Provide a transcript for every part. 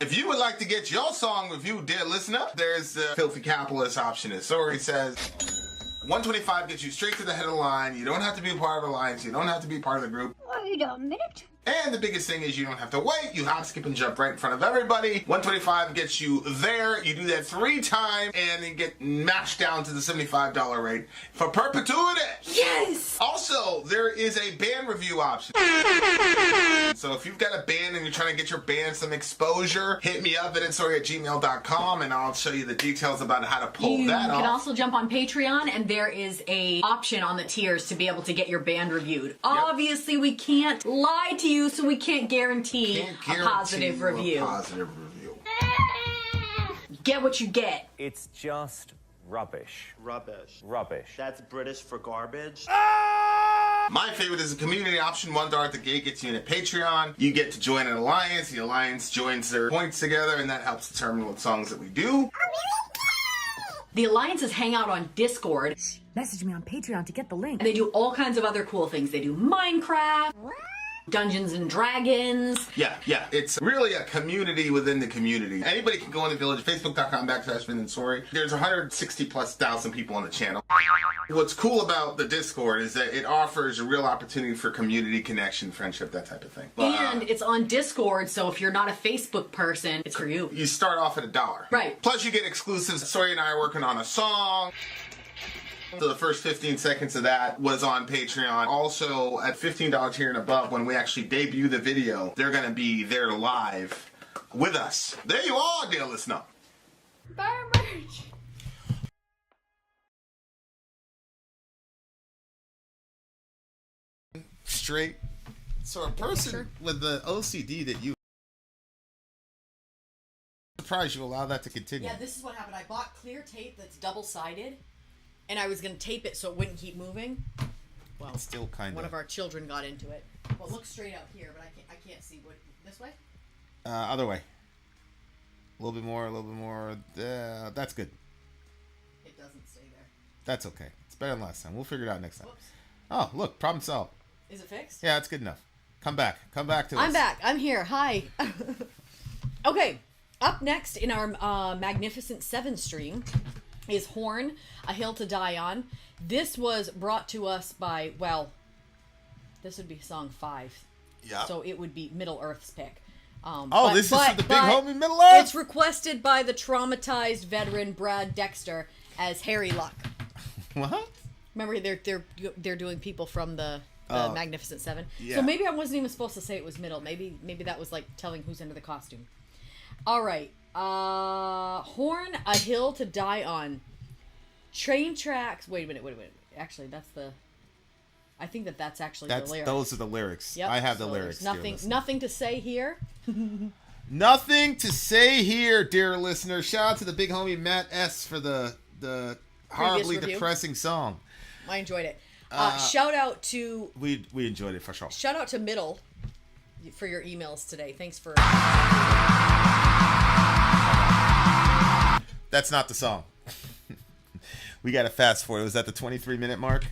If you would like to get your song reviewed, dear listener, there's the filthy capitalist option. As Sori says, $125 gets you straight to the head of the line. You don't have to be part of the alliance. You don't have to be part of the group. Wait a minute. And the biggest thing is you don't have to wait. You hop, skip, and jump right in front of everybody. $125 gets you there. You do that 3 times, and then get matched down to the $75 rate for perpetuity. Yes! Also, there is a band review option. So if you've got a band and you're trying to get your band some exposure, hit me up at vinsori@gmail.com, and I'll show you the details about how to pull that off. You can also jump on Patreon, and there is a option on the tiers to be able to get your band reviewed. Yep. Obviously, we can't lie to you, so we can't guarantee a positive review. Get what you get. It's just rubbish. Rubbish. Rubbish. That's British for garbage. My favorite is the community option. $1 at the gate gets you in a Patreon. You get to join an alliance. The alliance joins their points together, and that helps determine what songs that we do. The alliances hang out on Discord. Message me on Patreon to get the link. And they do all kinds of other cool things. They do Minecraft, Dungeons and Dragons. Yeah. It's really a community within the community. Anybody can go in the village, facebook.com/Vin and Sori. There's 160,000+ people on the channel. What's cool about the Discord is that it offers a real opportunity for community connection, friendship, that type of thing. And it's on Discord, so if you're not a Facebook person, it's for you. You start off at $1. Right. Plus you get exclusives. Sori and I are working on a song. So the first 15 seconds of that was on Patreon. Also, at $15 tier and above, when we actually debut the video, they're going to be there live with us. There you are, dear listener. Buy merch. Straight. So a person with the OCD that you... I'm surprised you allow that to continue. Yeah, this is what happened. I bought clear tape that's double-sided, and I was going to tape it so it wouldn't keep moving. Well, It's still kind one of... of our children got into it. Well, look straight out here, but I can't see what... This way? Other way. A little bit more. That's good. It doesn't stay there. That's okay. It's better than last time. We'll figure it out next time. Whoops. Oh, look. Problem solved. Is it fixed? Yeah, that's good enough. Come back to us. I'm back. I'm here. Hi. Okay. Up next in our Magnificent 7 stream is Horn, A Hill to Die On. This was brought to us by, well, this would be song 5. Yeah. So it would be Middle Earth's pick. This is for the big homie Middle Earth? It's requested by the traumatized veteran Brad Dexter as Harry Luck. What? Remember, they're doing people from the Magnificent 7. Yeah. So maybe I wasn't even supposed to say it was middle. Maybe that was like telling who's under the costume. All right. Horn, A Hill to Die On. Train tracks. Wait a minute. Actually, I think that's actually the lyrics. Those are the lyrics. Yep. I have the So lyrics. there's nothing to say here. Nothing to say here, dear listener. Shout out to the big homie Matt S for the horribly review. depressing song. I enjoyed it. Shout out to We enjoyed it for sure. Shout out to Middle for your emails today. Thanks for. That's not the song. We got to fast forward. Was that the 23-minute mark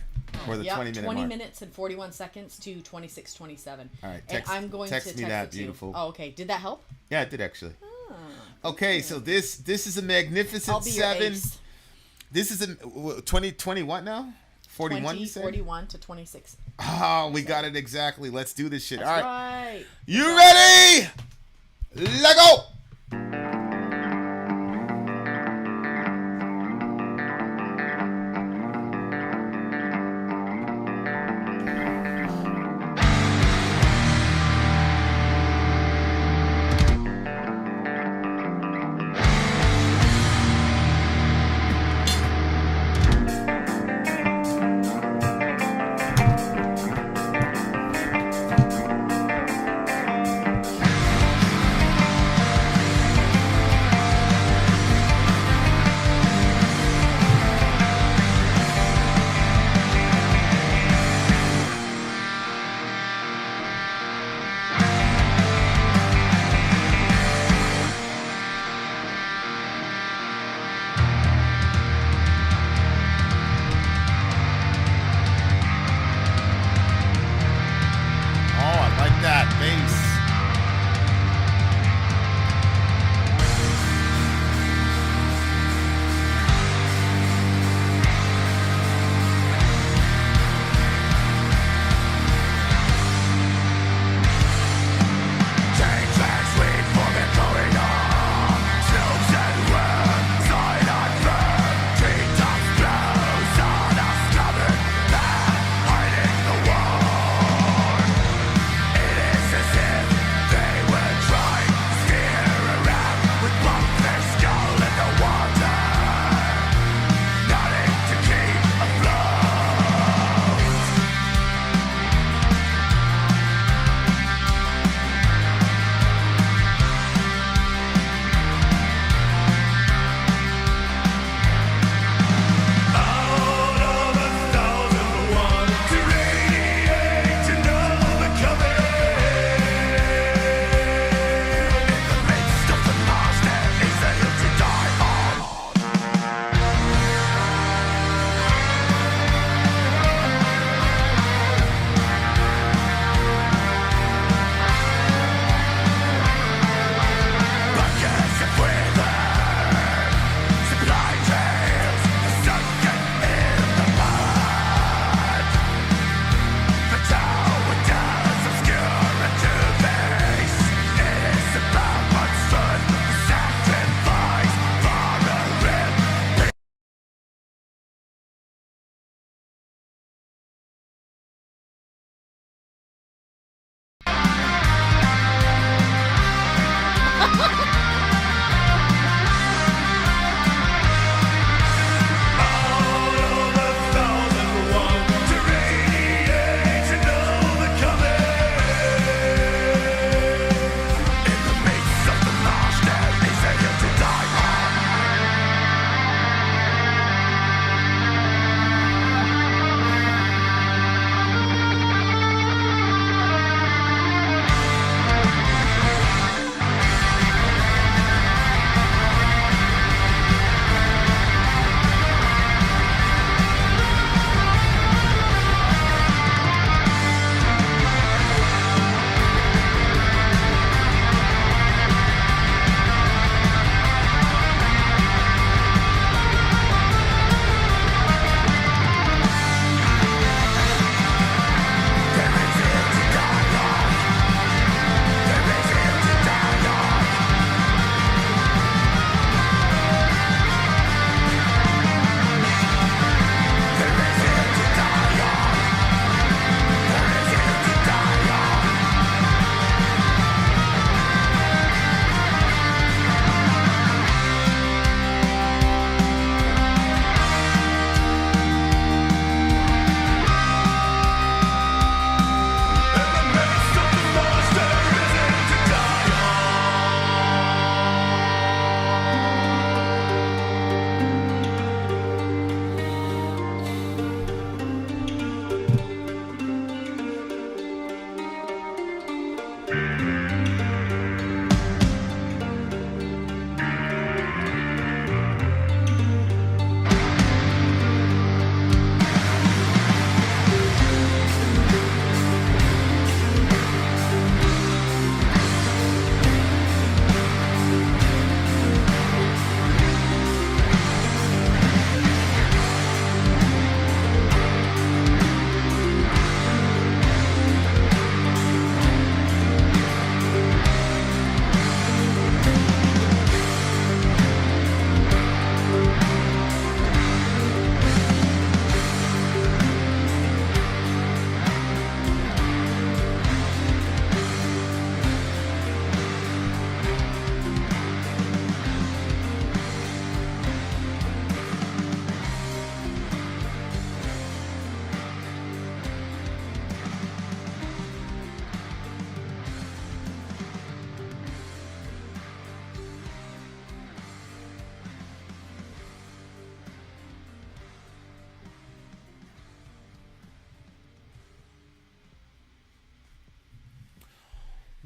or the 20-minute mark? 20 minutes and 41 seconds to 26:27. All right, and I'm going text to me text that, it to you. beautiful. Oh, okay. Did that help? Yeah, it did actually. Okay, so this is a Magnificent I'll be your 7. ace. This is a 20 what now? 41 you said? 41 to 26. Oh, we got it exactly. Let's do this shit. That's All right. right. You ready? Let go.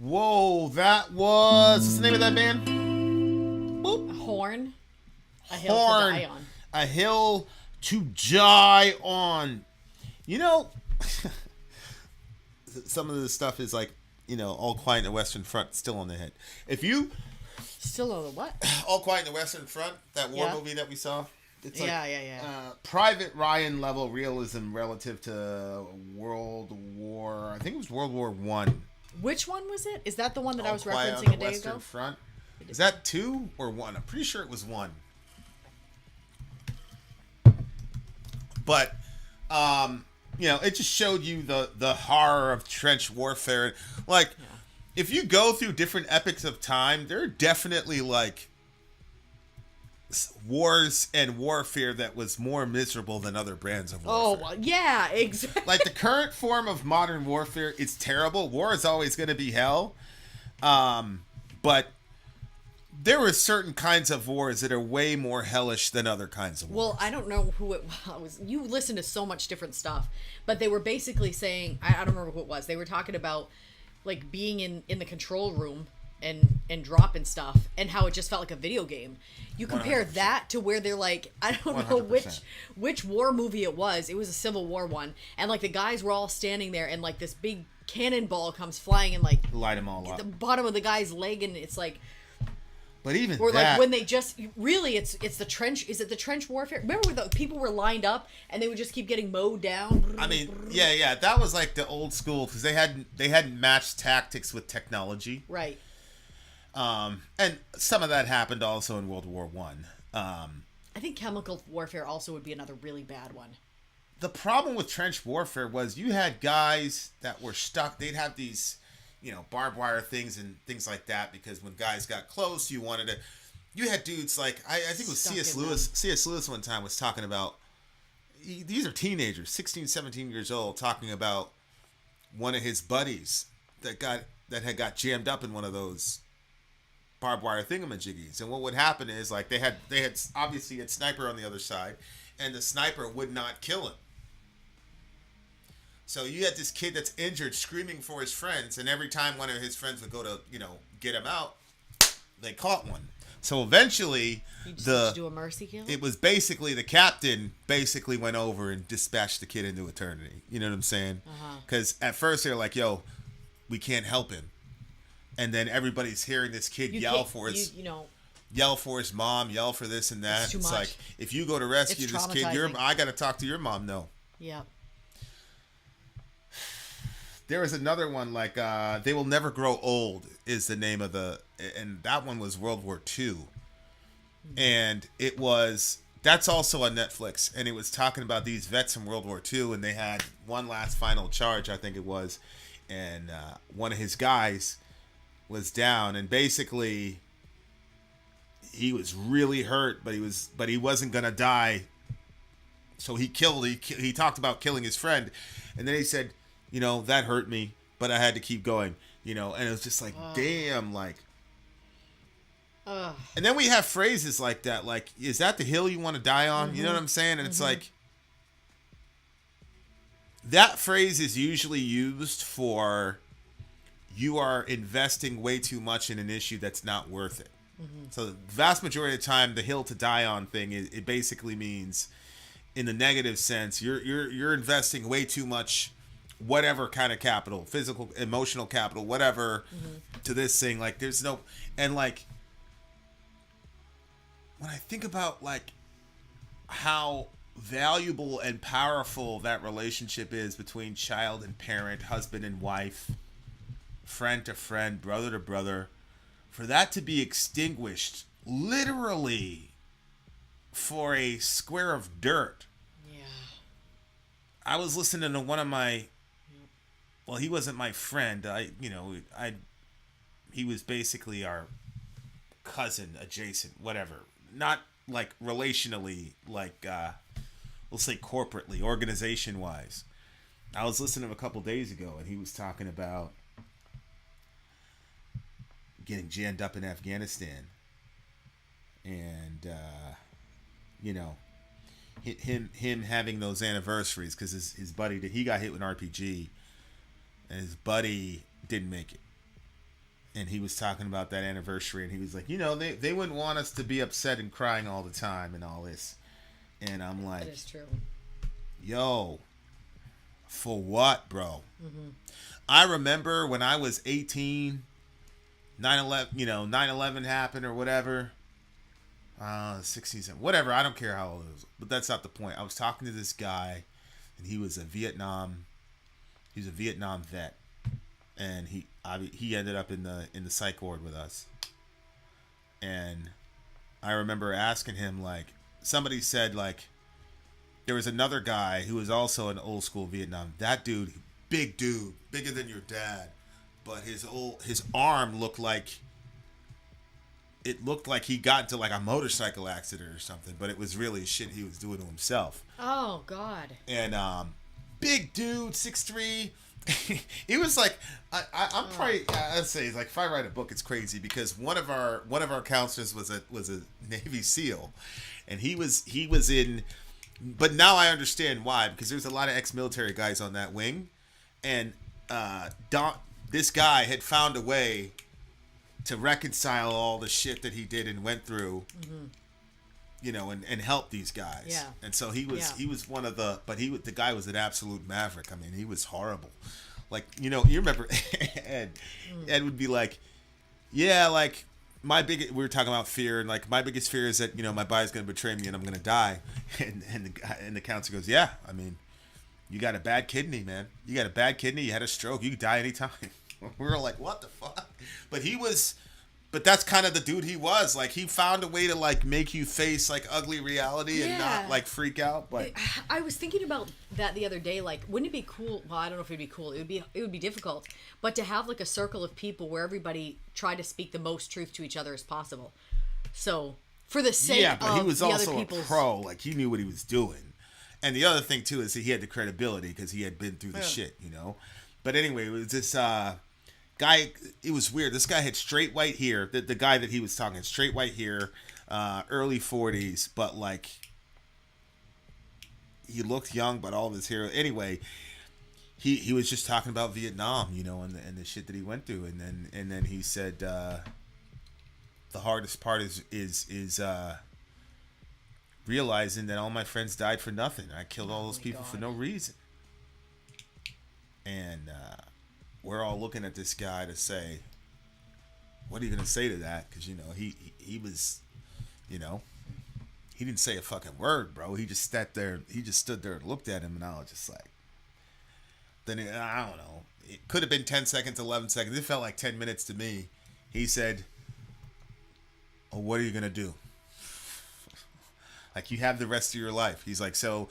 Whoa, that was... What's the name of that band? Boop. Horn. A hill to Horn. die on. A hill to die on. You know, some of this stuff is like, you know, All Quiet in the Western Front still on the head. If you... Still on the what? All Quiet in the Western Front, that war Yeah. movie that we saw. It's like, Yeah. Private Ryan level realism relative to World War... I think it was World War One. Which one was it? Is that the one that I All was Quiet on referencing the a day Western ago? Front. Is that 2 or 1? I'm pretty sure it was 1. But, you know, it just showed you the horror of trench warfare. Like, if you go through different epochs of time, there are definitely, like, wars and warfare that was more miserable than other brands of warfare. Oh, well, yeah, exactly. Like, the current form of modern warfare is terrible. War is always going to be hell. But there were certain kinds of wars that are way more hellish than other kinds of wars. Well, I don't know who it was. You listen to so much different stuff, but they were basically saying, I don't remember who it was. They were talking about, like, being in the control room and dropping stuff and how it just felt like a video game. You compare 100%. that to where they're like, I don't know 100%. which war movie it was. It was a Civil War one. And, like, the guys were all standing there and, like, this big cannonball comes flying and, like, Light them all up. the bottom of the guy's leg, and it's like... But even Or that, like when they just really it's the trench. Is it the trench warfare? Remember when the people were lined up and they would just keep getting mowed down? I mean, yeah, that was like the old school because they hadn't matched tactics with technology, Right. and some of that happened also in World War One. I think chemical warfare also would be another really bad one. The problem with trench warfare was you had guys that were stuck. They'd have these, you know, barbed wire things and things like that because when guys got close, you wanted to. You had dudes like I think it was Stuck C.S. in Lewis. C.S. Lewis one time was talking about. These are teenagers, 16, 17 years old, talking about one of his buddies that had got jammed up in one of those barbed wire thingamajiggies. And what would happen is like they had obviously a sniper on the other side, and the sniper would not kill him. So you had this kid that's injured screaming for his friends, and every time one of his friends would go to, you know, get him out, they caught one. So eventually You just do a mercy kill. it was basically the captain basically went over and dispatched the kid into eternity. You know what I'm saying? Because at first they're like, yo, we can't help him. And then everybody's hearing this kid yell for his yell for his mom, yell for this and that. It's too It's much. like, if you go to rescue It's this kid, traumatizing. I got to talk to your mom. No. Yeah. There was another one like They Will Never Grow Old is the name of and that one was World War II. And that's also on Netflix, and it was talking about these vets from World War II, and they had one last final charge, I think it was, and one of his guys was down, and basically he was really hurt, but he wasn't gonna die. So he talked about killing his friend, and then he said, you know, that hurt me, but I had to keep going, you know, and it was just like, damn, like. And then we have phrases like that, like, is that the hill you want to die on? You know what I'm saying? And it's like, that phrase is usually used for you are investing way too much in an issue that's not worth it. So the vast majority of the time, the hill to die on thing, it basically means, in the negative sense, you're investing way too much, whatever kind of capital, physical, emotional capital, whatever, to this thing. Like, there's no, and like, when I think about like how valuable and powerful that relationship is between child and parent, husband and wife, friend to friend, brother to brother, for that to be extinguished literally for a square of dirt. Yeah. I was listening to one of my, well, he wasn't my friend. He was basically our cousin, adjacent, whatever. Not like relationally, like we'll say corporately, organization wise. I was listening to him a couple days ago, and he was talking about getting jammed up in Afghanistan, and you know, him having those anniversaries because his buddy he got hit with an RPG, and his buddy didn't make it. and he was talking about that anniversary, and he was like, you know, they wouldn't want us to be upset and crying all the time and all this. And I'm like, That is true. yo, for what, bro? I remember when I was 18, 9/11 happened or whatever. 16, whatever. I don't care how old it was, but that's not the point. I was talking to this guy, and he was a Vietnam vet, and he ended up in the psych ward with us. And I remember asking him, like, somebody said, like, there was another guy who was also an old school Vietnam. That dude, big dude, bigger than your dad, but his arm looked like he got into like a motorcycle accident or something, but it was really shit he was doing to himself. Oh God. And big dude, 6'3". It was like I'm probably I'd say, like, if I write a book, it's crazy, because one of our counselors was a Navy SEAL, and he was in. But now I understand why, because there's a lot of ex-military guys on that wing, and this guy had found a way to reconcile all the shit that he did and went through, you know, and help these guys. Yeah. And so he was one of the, but the guy was an absolute maverick. I mean, he was horrible. Like, you know, you remember Ed would be like, yeah, like, we were talking about fear, and like, my biggest fear is that, you know, my body's going to betray me and I'm going to die. And the counselor goes, yeah, I mean, you got a bad kidney, man. You got a bad kidney. You had a stroke. You could die anytime. We were like, what the fuck? But that's kind of the dude he was. Like, he found a way to, like, make you face, like, ugly reality and not, like, freak out. But I was thinking about that the other day. Like, wouldn't it be cool? Well, I don't know if it'd be cool. It would be difficult, but to have like a circle of people where everybody tried to speak the most truth to each other as possible. So for the sake but he was the also other people's... a pro. Like, he knew what he was doing. And the other thing too is that he had the credibility because he had been through the shit, you know. But anyway, it was this guy. It was weird. This guy had straight white hair. The guy that he was talking had straight white hair, early 40s, but like, he looked young, but all of his hair. Anyway, he was just talking about Vietnam, you know, and the shit that he went through, and then he said the hardest part is realizing that all my friends died for nothing. I killed all those people for no reason. And we're all looking at this guy to say, what are you gonna say to that? Because, you know, he was, you know, he didn't say a fucking word, bro. He just stood there and looked at him, and I was just like, then I don't know. It could have been 10 seconds, 11 seconds. It felt like 10 minutes to me. He said, oh, what are you gonna do? Like, you have the rest of your life. He's like, so,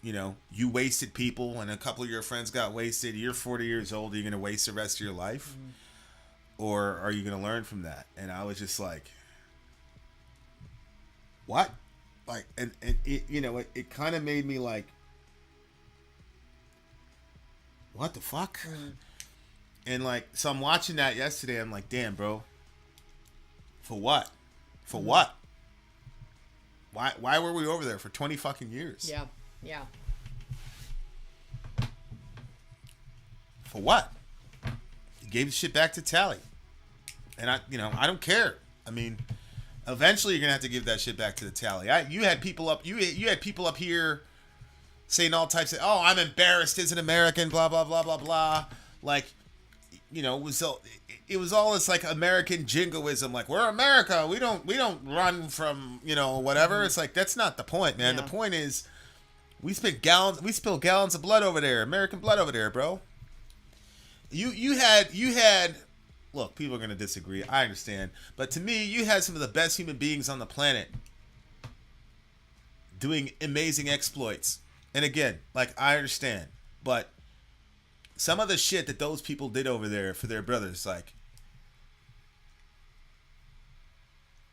you know, you wasted people, and a couple of your friends got wasted. You're 40 years old. Are you going to waste the rest of your life? Mm-hmm. Or are you going to learn from that? And I was just like, what? Like, and it, you know, it kind of made me like, what the fuck? Mm-hmm. And like, so I'm watching that yesterday. I'm like, damn, bro. For what? For what? Why were we over there for 20 fucking years? Yeah. Yeah. For what? You gave the shit back to Tally. And I don't care. I mean, eventually you're gonna have to give that shit back to the Tally. You had people up here saying all types of, oh, I'm embarrassed as an American, blah blah blah blah blah. Like, you know, it was all this like American jingoism, like, we're America, we don't run from, you know, whatever. It's like, that's not the point, man. Yeah. The point is, we spilled gallons of blood over there, American blood over there, bro. You had look, people are gonna disagree, I understand, but to me, you had some of the best human beings on the planet doing amazing exploits. And again, like, I understand, but some of the shit that those people did over there for their brothers, like,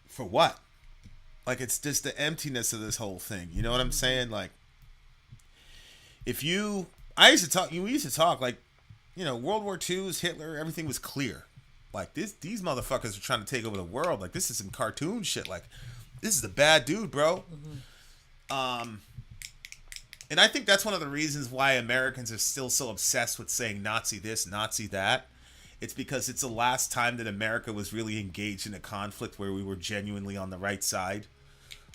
for what? Like, it's just the emptiness of this whole thing. You know what I'm saying? Like, we used to talk like, you know, World War II's, Hitler, everything was clear. Like, these motherfuckers are trying to take over the world. Like, this is some cartoon shit. Like, this is a bad dude, bro. Mm-hmm. And I think that's one of the reasons why Americans are still so obsessed with saying Nazi this, Nazi that, it's because it's the last time that America was really engaged in a conflict where we were genuinely on the right side.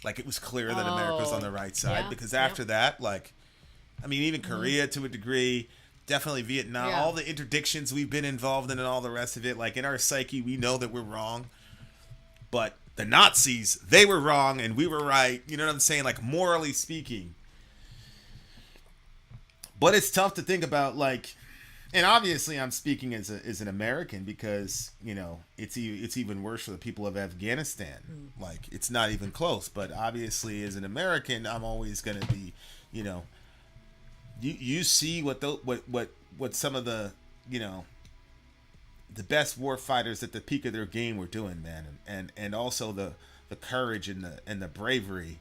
Like, it was clear that America was on the right side. Yeah, Because after that, like, I mean, even Korea to a degree, definitely Vietnam, all the interdictions we've been involved in and all the rest of it, like, in our psyche, we know that we're wrong. But the Nazis, they were wrong and we were right. You know what I'm saying? Like, morally speaking. But it's tough to think about, like, and obviously I'm speaking as an American because, you know, it's even worse for the people of Afghanistan. Like, it's not even close. But obviously as an American, I'm always going to be, you know, you see what some of the, you know, the best war fighters at the peak of their game were doing, man. And also the courage and the bravery.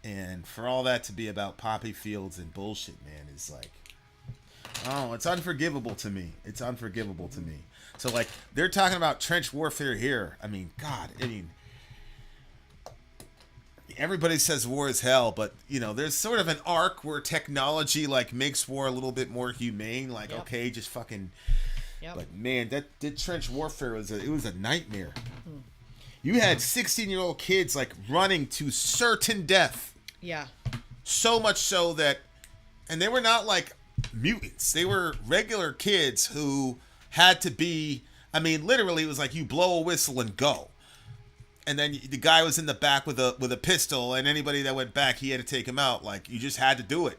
And for all that to be about poppy fields and bullshit, man, is like, oh, it's unforgivable to me. It's unforgivable to me. So, like, they're talking about trench warfare here. I mean, God, everybody says war is hell, but, you know, there's sort of an arc where technology, like, makes war a little bit more humane. Like, okay, just fucking... But, man, that trench warfare was a nightmare. You had 16-year-old kids, like, running to certain death. Yeah. So much so that... And they were not, like, mutants. They were regular kids who had to be... I mean, literally, it was like you blow a whistle and go. And then the guy was in the back with a pistol, and anybody that went back, he had to take him out. Like, you just had to do it.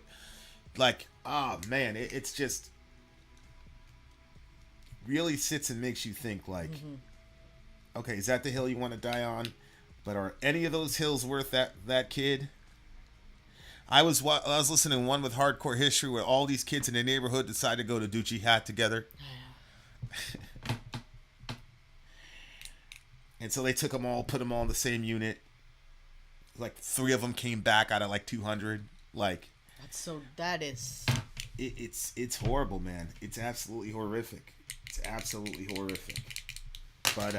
Like, oh, man, it's just... really sits and makes you think, like... Okay, is that the hill you want to die on? But are any of those hills worth that kid? I was listening to one with Hardcore History where all these kids in the neighborhood decided to go to Doochie Hat together. And so they took them all, put them all in the same unit. Like 3 of them came back out of like 200. Like, that is... It's horrible, man. It's absolutely horrific. It's absolutely horrific. But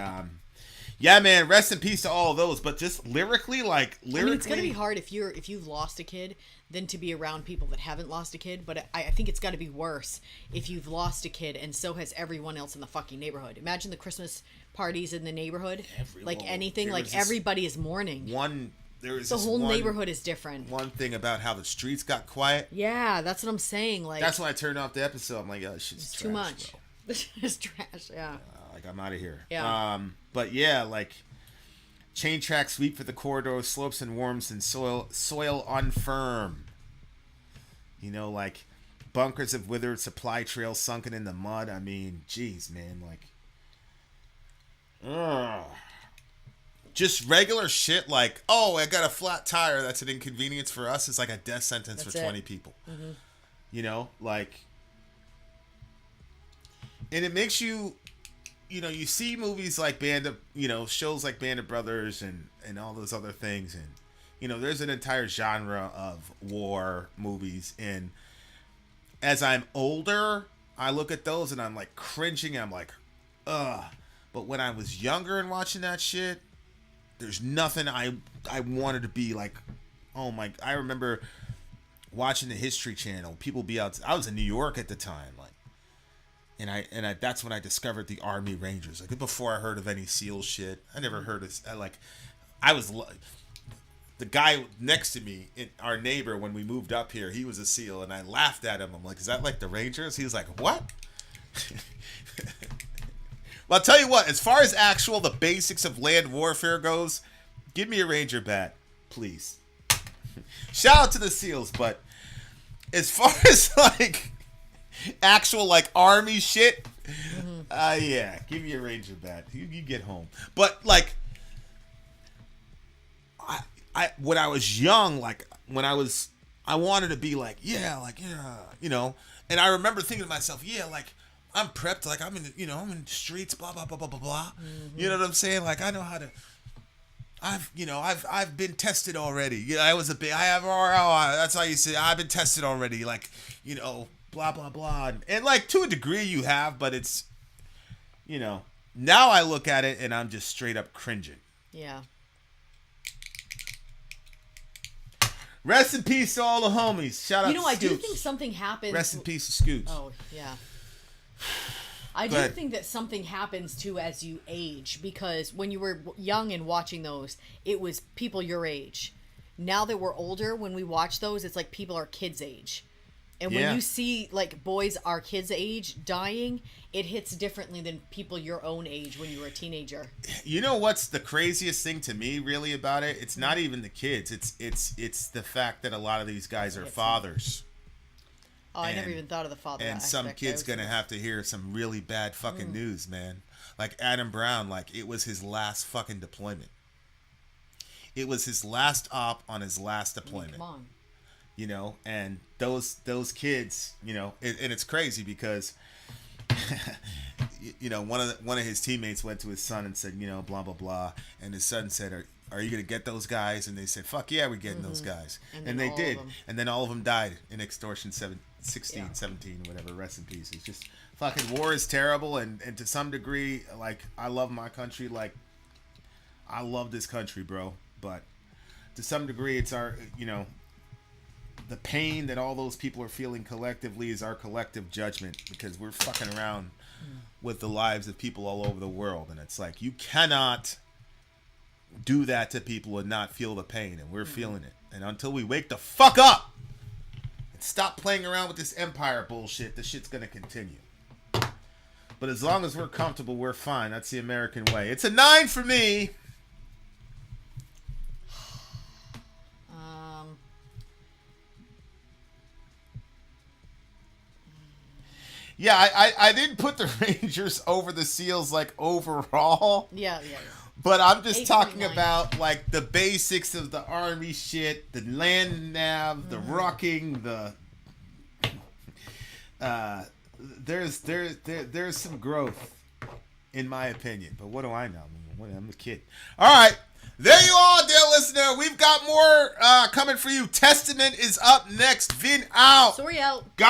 yeah, man, rest in peace to all of those. But just lyrically, I mean, it's gonna be hard if you've lost a kid than to be around people that haven't lost a kid. But I think it's got to be worse if you've lost a kid and so has everyone else in the fucking neighborhood. Imagine the Christmas parties in the neighborhood, everybody is mourning. The whole neighborhood is different. One thing about how the streets got quiet. Yeah, that's what I'm saying. Like, that's when I turned off the episode. I'm like, oh, this shit's trash, too much. Bro. This is trash. Yeah. Like, I'm out of here. Yeah. But yeah, like, chain track sweep for the corridor, slopes and worms and soil unfirm. You know, like, bunkers have withered, supply trails sunken in the mud. I mean, geez, man, like, just regular shit like, oh, I got a flat tire. That's an inconvenience for us. It's like a death sentence for 20 people. Mm-hmm. You know, like, and it makes you, you know, you see movies like shows like Band of Brothers and all those other things. And, you know, there's an entire genre of war movies. And as I'm older, I look at those and I'm like cringing. I'm like, ugh. But when I was younger and watching that shit, there's nothing I wanted to be like, oh my, I remember watching the History Channel. People be out. I was in New York at the time, like, and I that's when I discovered the Army Rangers. Like, before I heard of any SEAL shit, I never heard of. The guy next to me, our neighbor, when we moved up here, he was a SEAL, and I laughed at him. I'm like, is that like the Rangers? He was like, what? Well, I'll tell you what, as far as the basics of land warfare goes, give me a Ranger bat, please. Shout out to the SEALs, but as far as, like, actual, like, Army shit, yeah, give me a Ranger bat. You get home. But, like, when I was young, like, I wanted to be like, yeah, you know, and I remember thinking to myself, yeah, like, I'm prepped, like, I'm in the streets, blah, blah, blah, blah, blah, blah. Mm-hmm. You know what I'm saying? Like, I know how to, I've been tested already. You know, I have RL, that's how you say, I've been tested already, like, you know, blah, blah, blah. And like, to a degree you have, but it's, you know, now I look at it and I'm just straight up cringing. Yeah. Rest in peace to all the homies. Shout out to Scoots. I do think something happened. Rest in peace to Scoots. Oh, yeah. I Go do ahead. think that something happens too as you age, because when you were young and watching those, it was people your age. Now that we're older, when we watch those, it's like people our kids' age. And when Yeah. you see like boys our kids' age dying, it hits differently than people your own age when you were a teenager. You know what's the craziest thing to me really about it? It's not even the kids. It's the fact that a lot of these guys are fathers. Oh, I never And- even thought of the father And aspect. some I kid's was- gonna have to hear some really bad fucking news, man. Like Adam Brown, like it was his last fucking deployment. It was his last op on his last deployment. Come on. You know, and those kids, you know, and it's crazy because you know, one of his teammates went to his son and said, you know, blah blah blah, and his son said, are you gonna get those guys? And they said, fuck yeah, we're getting those guys. And And then they all did. of them. And then all of them died in extortion 16, Yeah. 17, whatever. Rest in peace. It's just fucking war is terrible, and to some degree, like, I love my country, like I love this country, bro, but to some degree it's our, you know, the pain that all those people are feeling collectively is our collective judgment, because we're fucking around with the lives of people all over the world, and it's like you cannot do that to people and not feel the pain, and we're feeling it. And until we wake the fuck up and stop playing around with this empire bullshit, the shit's gonna continue. But as long as we're comfortable, we're fine. That's the American way. It's a 9 for me. Yeah, I didn't put the Rangers over the Seals, like, overall. Yeah. But I'm just 8.9. talking about, like, the basics of the Army shit, the land nav, the rucking, the... There's some growth, in my opinion. But what do I know? I'm a kid. All right. There you are, dear listener. We've got more coming for you. Testament is up next. Vin out. Sorry out. Go.